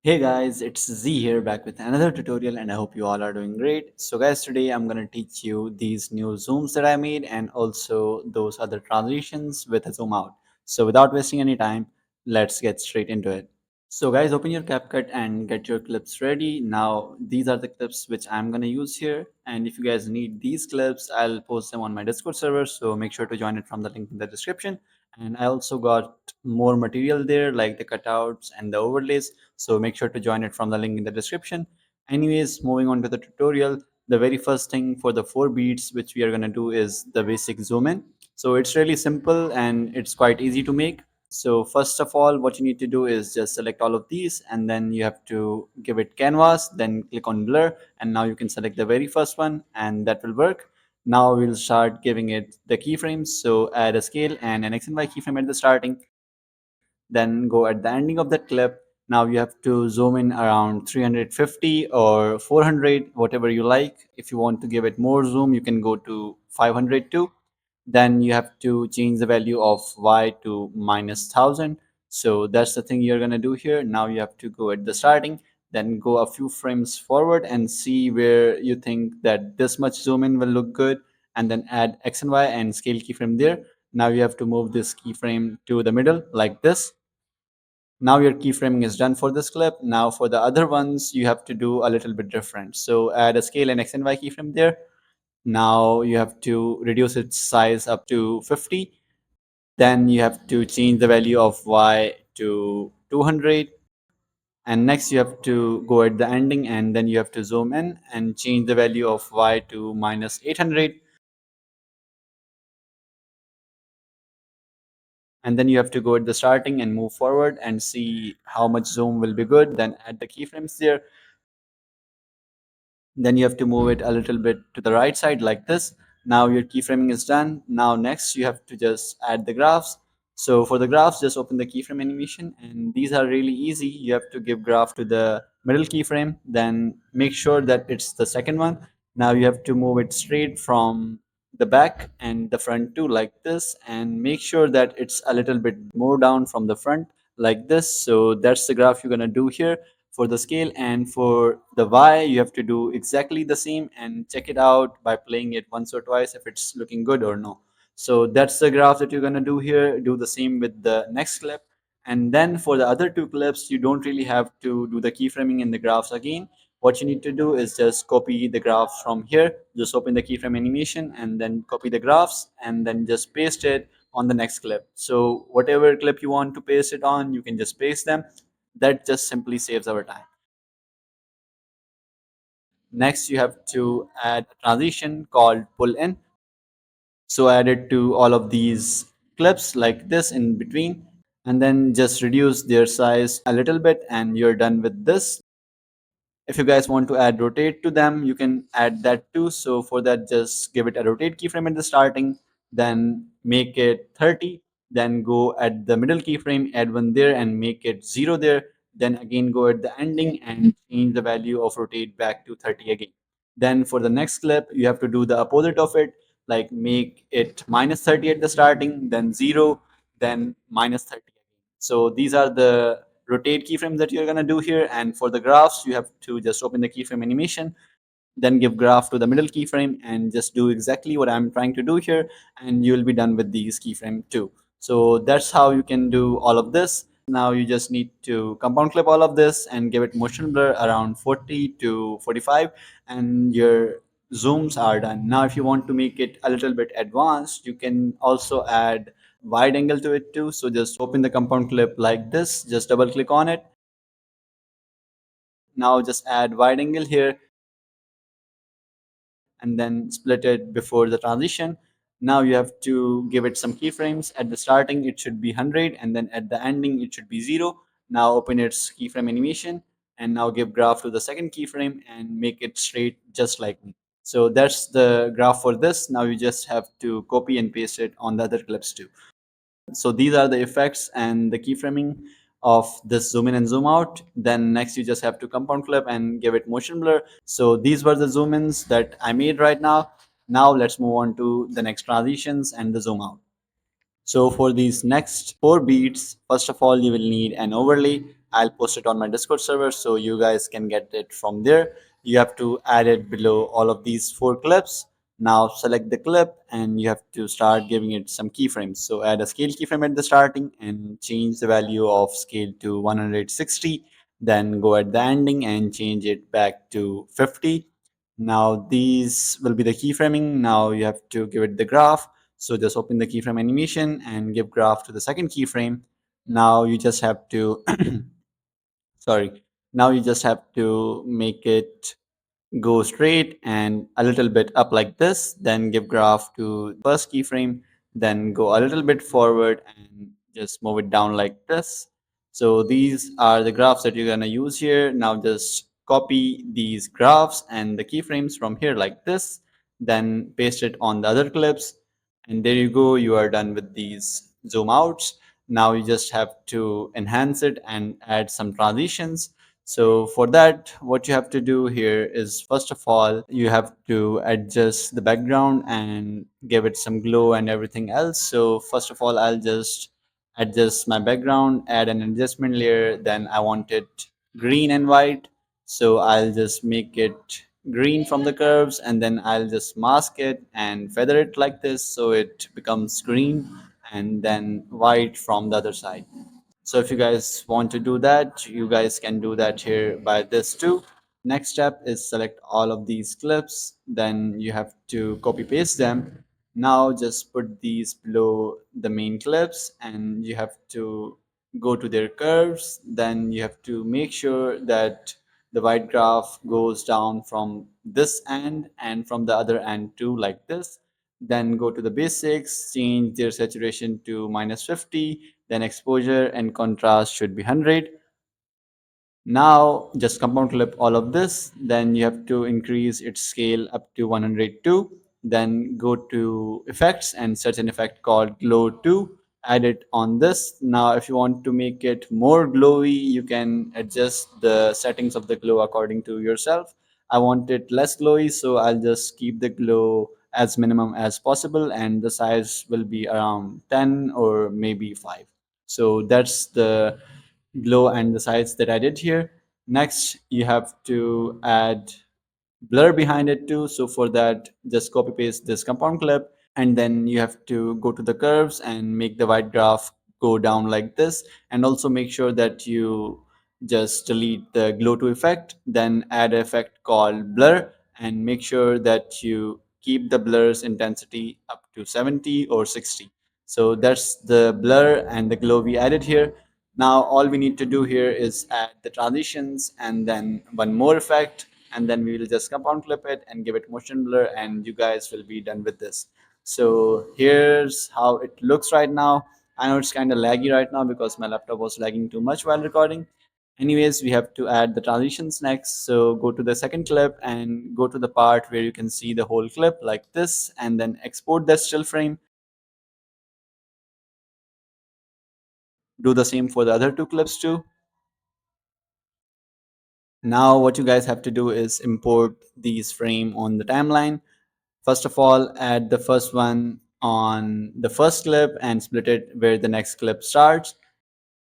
Hey guys, it's Z here back with another tutorial and I hope you all are doing great. So guys, today I'm going to teach you these new zooms that I made and also those other transitions with a zoom out. So without wasting any time, let's get straight into it. So guys, open your CapCut and get your clips ready. Now, these are the clips which I'm going to use here. And if you guys need these clips, I'll post them on my Discord server. So make sure to join it from the link in the description. And I also got more material there like the cutouts and the overlays. So make sure to join it from the link in the description. Anyways, moving on to the tutorial, the very first thing for the 4 beats which we are going to do is the basic zoom in. So it's really simple and it's quite easy to make. So first of all, what you need to do is just select all of these and then you have to give it canvas, then click on blur, and now you can select the very first one and that will work. Now we'll start giving it the keyframes. So add a scale and an X and Y keyframe at the starting, then go at the ending of that clip. Now you have to zoom in around 350 or 400, whatever you like. If you want to give it more zoom, you can go to 500 too. Then you have to change the value of y to minus 1000. So that's the thing you're going to do here. Now you have to go at the starting, then go a few frames forward and see where you think that this much zoom in will look good, and then add X and Y and scale keyframe there. Now you have to move this keyframe to the middle like this. Now your keyframing is done for this clip. Now for the other ones, you have to do a little bit different. So add a scale and X and Y keyframe there. Now you have to reduce its size up to 50. Then you have to change the value of Y to 200. And next you have to go at the ending and then you have to zoom in and change the value of Y to minus 800. And then you have to go at the starting and move forward and see how much zoom will be good. Then add the keyframes there. Then you have to move it a little bit to the right side like this. Now your keyframing is done. Now next you have to just add the graphs. So for the graphs, just open the keyframe animation, and these are really easy. You have to give graph to the middle keyframe, then make sure that it's the second one. Now you have to move it straight from the back and the front too like this, and make sure that it's a little bit more down from the front like this. So that's the graph you're going to do here for the scale. And for the Y, you have to do exactly the same and check it out by playing it once or twice if it's looking good or no. So that's the graph that you're going to do here. Do the same with the next clip. And then for the other 2 clips, you don't really have to do the keyframing in the graphs again. What you need to do is just copy the graphs from here. Just open the keyframe animation and then copy the graphs and then just paste it on the next clip. So whatever clip you want to paste it on, you can just paste them. That just simply saves our time. Next, you have to add a transition called pull in. So add it to all of these clips like this in between, and then just reduce their size a little bit and you're done with this. If you guys want to add rotate to them, you can add that too. So for that, just give it a rotate keyframe at the starting, then make it 30, then go at the middle keyframe, add one there and make it 0 there. Then again go at the ending and change the value of rotate back to 30 again. Then for the next clip, you have to do the opposite of it, like make it minus 30 at the starting, then 0, then minus 30 again. So these are the rotate keyframes that you're going to do here. And for the graphs, you have to just open the keyframe animation, then give graph to the middle keyframe and just do exactly what I'm trying to do here, and you'll be done with these keyframe too. So that's how you can do all of this. Now you just need to compound clip all of this and give it motion blur around 40 to 45, and your zooms are done. Now if you want to make it a little bit advanced, you can also add wide angle to it too. So just open the compound clip like this, just double click on it. Now just add wide angle here and then split it before the transition. Now you have to give it some keyframes. At the starting, it should be 100, and then at the ending, it should be 0. Now open its keyframe animation, and now give graph to the second keyframe and make it straight just like me. So that's the graph for this. Now you just have to copy and paste it on the other clips too. So these are the effects and the keyframing of this zoom in and zoom out. Then next you just have to compound clip and give it motion blur. So these were the zoom ins that I made right now. Now let's move on to the next transitions and the zoom out. So for these next 4 beats, first of all, you will need an overlay. I'll post it on my Discord server so you guys can get it from there. You have to add it below all of these four clips. Now select the clip and you have to start giving it some keyframes. So add a scale keyframe at the starting and change the value of scale to 160. Then go at the ending and change it back to 50. Now these will be the keyframing. Now you have to give it the graph. So just open the keyframe animation and give graph to the second keyframe. Now you just have to sorry. Now you just have to make it go straight and a little bit up like this, then give graph to first keyframe, then go a little bit forward and just move it down like this. So these are the graphs that you're going to use here. Now just copy these graphs and the keyframes from here like this, then paste it on the other clips, and there you go, you are done with these zoom outs. Now you just have to enhance it and add some transitions. So for that, what you have to do here is, first of all, you have to adjust the background and give it some glow and everything else. So first of all, I'll just adjust my background, add an adjustment layer. Then I want it green and white. So I'll just make it green from the curves, and then I'll just mask it and feather it like this so it becomes green, and then white from the other side. So if you guys want to do that, you guys can do that here by this too. Next step is select all of these clips. Then you have to copy paste them. Now just put these below the main clips and you have to go to their curves. Then you have to make sure that the white graph goes down from this end and from the other end too, like this. Then go to the basics, change their saturation to -50, then exposure and contrast should be 100. Now just compound clip all of this, then you have to increase its scale up to 102. Then go to effects and search an effect called glow 2, add it on this. Now if you want to make it more glowy, you can adjust the settings of the glow according to yourself. I want it less glowy, so I'll just keep the glow as minimum as possible, and the size will be around 10 or maybe 5. So that's the glow and the size that I did here. Next, you have to add blur behind it too. So for that, just copy paste this compound clip, and then you have to go to the curves and make the white graph go down like this, and also make sure that you just delete the glow to effect, then add an effect called blur, and make sure that you keep the blur's intensity up to 70 or 60. So that's the blur and the glow we added here. Now all we need to do here is add the transitions and then one more effect, and then we will just compound clip it and give it motion blur, and you guys will be done with this. So here's how it looks right now. I know it's kind of laggy right now because my laptop was lagging too much while recording. Anyways, we have to add the transitions next. So go to the second clip and go to the part where you can see the whole clip like this, and then export that still frame. Do the same for the other two clips too. Now what you guys have to do is import these frame on the timeline. First of all, add the first one on the first clip and split it where the next clip starts.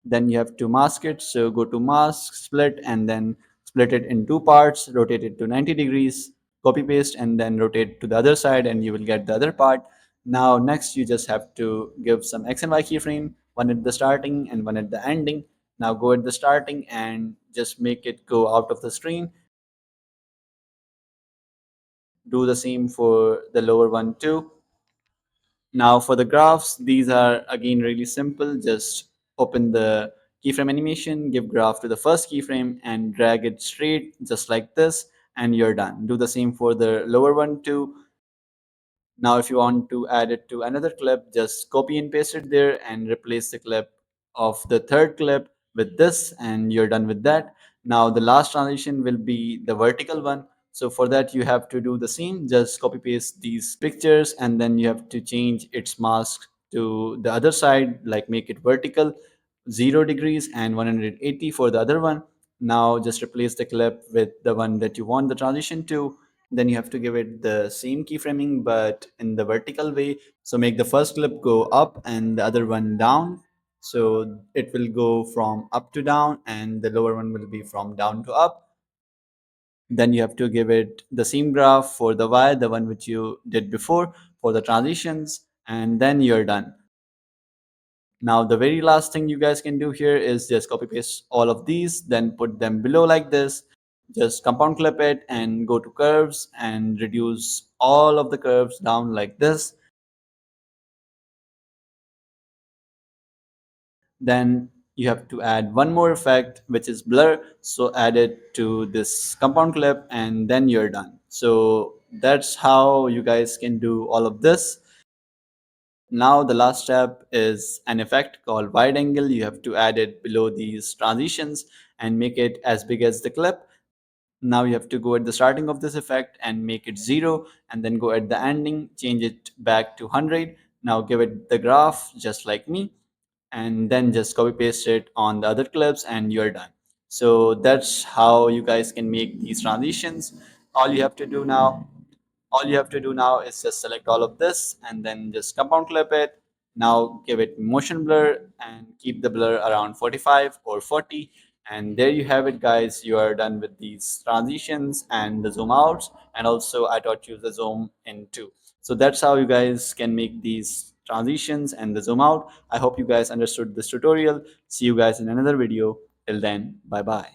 Then you have to mask it. So go to mask, split, and then split it in two parts, rotate it to 90 degrees, copy paste, and then rotate to the other side, and you will get the other part. Now, next, you just have to give some X and Y keyframe, one at the starting and one at the ending. Now go at the starting and just make it go out of the screen. Do the same for the lower one too. Now for the graphs, these are again really simple. Just open the keyframe animation, give graph to the first keyframe and drag it straight just like this, and you're done. Do the same for the lower one too. Now, if you want to add it to another clip, just copy and paste it there and replace the clip of the third clip with this, and you're done with that. Now, the last transition will be the vertical one. So for that, you have to do the same. Just copy paste these pictures, and then you have to change its mask to the other side, like make it vertical, 0 degrees and 180 for the other one. Now just replace the clip with the one that you want the transition to. Then you have to give it the same keyframing but in the vertical way. So make the first clip go up and the other one down. So it will go from up to down, and the lower one will be from down to up. Then you have to give it the same graph for the y, the one which you did before for the transitions, and then you're done. Now the very last thing you guys can do here is just copy paste all of these, then put them below like this. Just compound clip it and go to curves and reduce all of the curves down like this. Then you have to add one more effect, which is blur. So add it to this compound clip and then you're done. So that's how you guys can do all of this. Now the last step is an effect called wide angle. You have to add it below these transitions and make it as big as the clip. Now you have to go at the starting of this effect and make it 0, and then go at the ending, change it back to 100. Now give it the graph just like me, and then just copy paste it on the other clips and you're done. So that's how you guys can make these transitions. All you have to do now all you have to do now is just select all of this and then just compound clip it. Now give it motion blur and keep the blur around 45 or 40. And there you have it, guys. You are done with these transitions and the zoom outs. And also I taught you the zoom in too. So that's how you guys can make these transitions and the zoom out. I hope you guys understood this tutorial. See you guys in another video. Till then, bye bye.